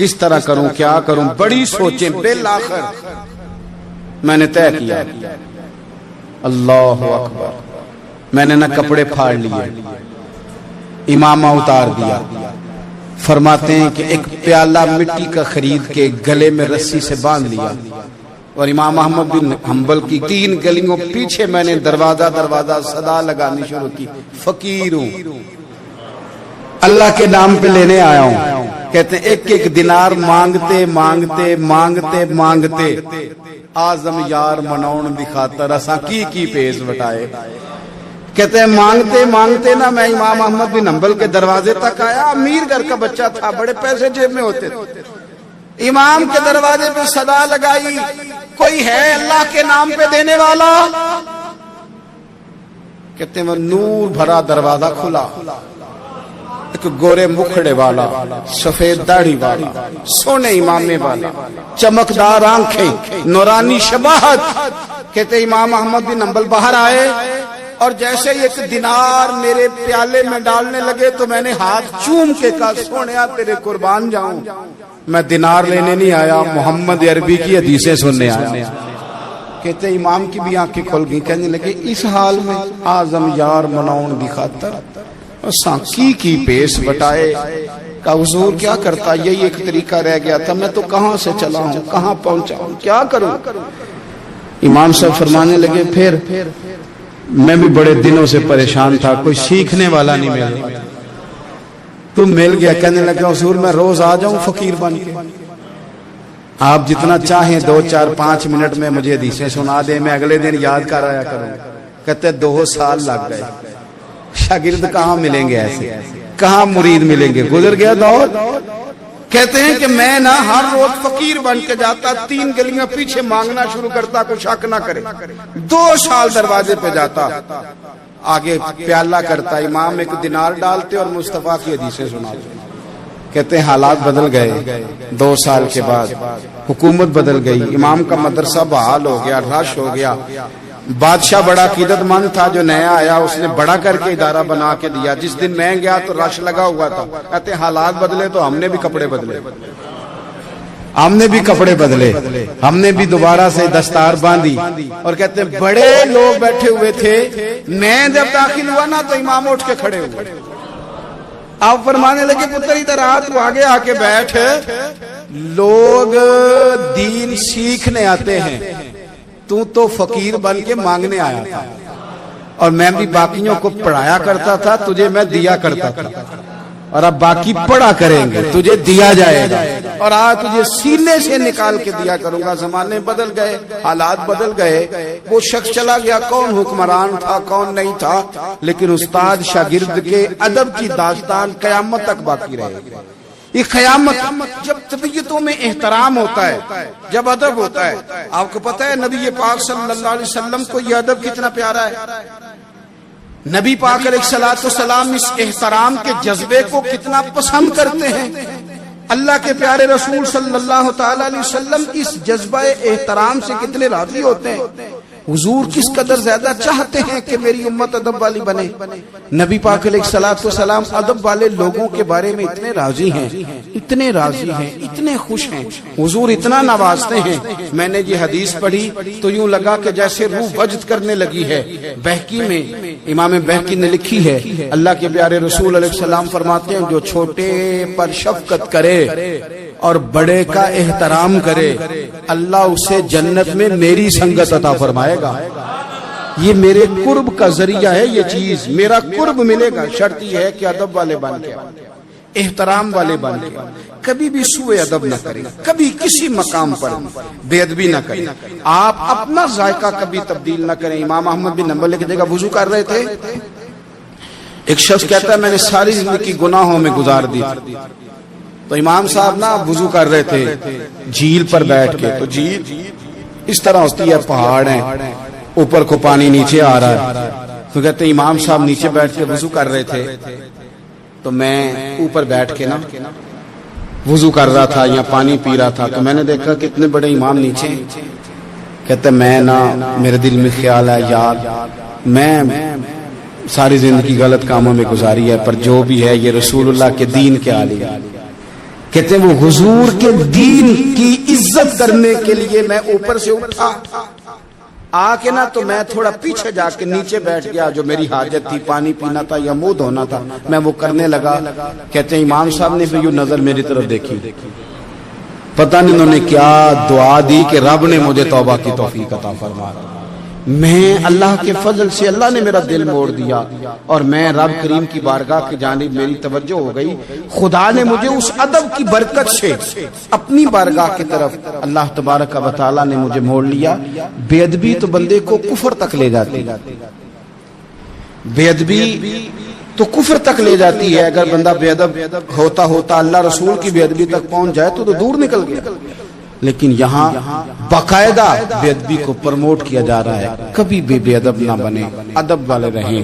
کس طرح کروں کیا کروں، بڑی سوچیں، بالآخر میں نے طے کیا، اللہ اکبر، میں نے نہ کپڑے پھاڑ لیے، امامہ اتار دیا۔ فرماتے ہیں کہ ایک پیالہ مٹی کا خرید کے گلے میں رسی سے باندھ لیا، اور امام احمد بن حنبل کی 3 گلیوں پیچھے میں نے دروازہ صدا لگانی شروع کی، فقیر ہوں، اللہ کے نام پہ لینے آیا ہوں۔ کہتے ہیں ایک دینار مانگتے مانگتے مانگتے مانگتے آزم یار منون دی خاطر اساں کی پیش وٹائے۔ کہتے ہیں مانگتے مانگتے نا میں امام احمد بن حنبل کے دروازے تک آیا، امیر گھر کا بچہ تھا، بڑے پیسے جیب میں ہوتے تھے۔ امام کے دروازے پہ صدا لگائی، کوئی ہے اللہ کے نام پہ دینے والا؟ کہتے ہیں وہ نور بھرا دروازہ کھلا، ایک گورے مکھڑے والا، سفید داڑھی والا، سونے امامے والا، چمکدار آنکھیں، نورانی شباہت۔ کہتے امام احمد بن حنبل باہر آئے اور جیسے ایک دینار میرے پیالے میں ڈالنے لگے تو میں نے ہاتھ چوم کے کہا سونیا تیرے قربان جاؤں، میں دینار لینے نہیں آیا، محمد عربی کی حدیثیں سننے آیا۔ کہتے امام کی بھی آنکھیں کھل گئی، کہنے لگے اس حال میں آزم یار منون دی خاطر سانکی کی پیش بٹائے کہ حضور کیا کرتا، یہی ایک طریقہ رہ گیا تھا، میں تو کہاں سے چلا ہوں، کہاں پہنچا ہوں، کیا کروں؟ امام صاحب فرمانے لگے پھر میں بھی بڑے دنوں سے پریشان تھا، کوئی سیکھنے والا نہیں ملا، تم مل گیا۔ کہنے لگا حضور میں روز آ جاؤں فقیر بن کے، آپ جتنا چاہیں 2 4 5 منٹ میں مجھے حدیثیں سنا دیں، میں اگلے دن یاد کر آیا کروں۔ کہتے 2 سال لگ گئے، شاگرد کہاں ملیں گے ایسے، کہاں مرید ملیں گے، گزر گیا دور۔ کہتے ہیں کہ میں نہ ہر روز فقیر بن کے جاتا، 3 گلیاں پیچھے مانگنا شروع کرتا، کوئی شک نہ کرے۔ 2 سال دروازے پہ جاتا، آگے پیالہ کرتا، امام ایک دینار ڈالتے اور مصطفیٰ کی حدیثیں سناتے۔ کہتے ہیں حالات بدل گئے، 2 سال کے بعد حکومت بدل گئی، امام کا مدرسہ بحال ہو گیا، رش ہو گیا۔ بادشاہ بڑا عقیدت مند تھا، جو نیا آیا اس نے بڑا کر کے ادارہ بنا کے دیا۔ جس دن میں گیا تو رش لگا ہوا تھا۔ کہتے ہیں حالات بدلے تو ہم نے بھی کپڑے بدلے، ہم نے بھی دوبارہ سے دستار باندھی، اور کہتے ہیں بڑے لوگ بیٹھے ہوئے تھے، میں جب داخل ہوا نا تو امام اٹھ کے کھڑے ہوئے، آپ فرمانے لگے پتر ادھر آ، تو آگے آ کے بیٹھ، لوگ دین سیکھنے آتے ہیں، تو فقیر بن کے مانگنے آیا تھا، اور میں بھی باقیوں کو پڑھایا کرتا تھا، تجھے میں دیا کرتا تھا، اور اب باقی پڑھا کریں گے، تجھے دیا جائے گا، اور آج تجھے سینے سے نکال کے دیا کروں گا۔ زمانے بدل گئے، حالات بدل گئے، وہ شخص چلا گیا، کون حکمران تھا کون نہیں تھا، لیکن استاد شاگرد کے ادب کی داستان قیامت تک باقی رہے گی۔ یہ قیامت جب طبیعتوں میں احترام ہوتا ہے، جب ادب ہوتا ہے۔ آپ کو پتہ ہے نبی پاک صلی اللہ علیہ وسلم کو یہ ادب کتنا پیارا ہے، نبی پاک علیہ الصلوۃ والسلام اس احترام کے جذبے کو کتنا پسند کرتے ہیں۔ اللہ کے پیارے رسول صلی اللہ تعالی علیہ وسلم اس جذبہ احترام سے کتنے راضی ہوتے ہیں۔ حضور کس قدر زیادہ چاہتے ہیں کہ میری امت ادب والی بنے۔ نبی پاک علیہ الصلوۃ والسلام ادب والے لوگوں کے بارے میں اتنے راضی ہیں، اتنے راضی ہیں، اتنے خوش ہیں، حضور اتنا نوازتے ہیں۔ میں نے یہ حدیث پڑھی تو یوں لگا کہ جیسے روح وجد کرنے لگی ہے۔ بہقی میں امام بہقی نے لکھی ہے، اللہ کے پیارے رسول علیہ السلام فرماتے ہیں جو چھوٹے پر شفقت کرے اور بڑے کا احترام کرے، اللہ اسے جنت میں میری سنگت عطا فرمائے گا۔ یہ میرے قرب کا ذریعہ ہے، یہ چیز میرا قرب ملے گا۔ شرط یہ ہے کہ ادب والے بن کے، احترام والے بن کے، کبھی بھی سوء ادب نہ کریں، کبھی کسی مقام پر بے ادبی نہ کریں، آپ اپنا ذائقہ کبھی تبدیل نہ کریں۔ امام احمد بن حنبل ایک جگہ وضو کر رہے تھے، ایک شخص کہتا ہے میں نے ساری زندگی گناہوں میں گزار دی، تو امام صاحب نا وضو کر رہے تھے جھیل پر بیٹھ کے، تو جھیل اس طرح ہوتی ہے، پہاڑ ہیں، اوپر کو پانی نیچے آ رہا ہے، تو کہتے ہیں امام صاحب نیچے بیٹھ کے وضو کر رہے تھے، تو میں اوپر بیٹھ کے نا وضو کر رہا تھا یا پانی پی رہا تھا، تو میں نے دیکھا کہ اتنے بڑے امام نیچے۔ کہتے میں نا میرے دل میں خیال ہے یار میں ساری زندگی غلط کاموں میں گزاری ہے، پر جو بھی ہے یہ رسول اللہ کے دین کے عالی ہے۔ کہتے ہیں وہ حضور کے دین کی عزت کرنے کے لیے میں اوپر سے اٹھا آ کے نا تو میں تھوڑا پیچھے جا کے نیچے بیٹھ گیا، جو میری حاجت تھی پانی پینا تھا یا منہ دھونا تھا میں وہ کرنے لگا۔ کہتے ہیں امام صاحب نے بھی یوں نظر میری طرف دیکھی، پتہ نہیں انہوں نے کیا دعا دی کہ رب نے مجھے توبہ کی توفیق عطا فرما۔ میں اللہ کے فضل سے اللہ نے میرا دل موڑ دیا اور میں رب کریم کی بارگاہ کی جانب میری توجہ ہو گئی، خدا نے مجھے اس ادب کی برکت سے اپنی بارگاہ کی طرف اللہ تبارک و تعالی نے مجھے موڑ لیا۔ بے ادبی تو بندے کو کفر تک لے جاتی، بے ادبی تو کفر تک لے جاتی ہے۔ اگر بندہ بے ادب ہوتا ہوتا اللہ رسول کی بے ادبی تک پہنچ جائے تو دور نکل گیا، لیکن یہاں باقاعدہ بے ادبی کو پروموٹ کیا جا رہا ہے۔ کبھی بھی بے ادب نہ بنے، ادب والے رہیں،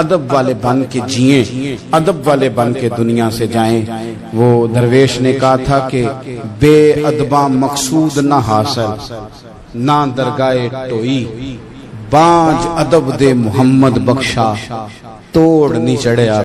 ادب والے بن کے جئیں، ادب والے بن کے دنیا سے جائیں۔ وہ درویش نے کہا تھا کہ بے ادباں مقصود نہ حاصل، نہ درگاہ ٹوئی، بانج ادب دے محمد بخشا، توڑ نہیں چڑھیا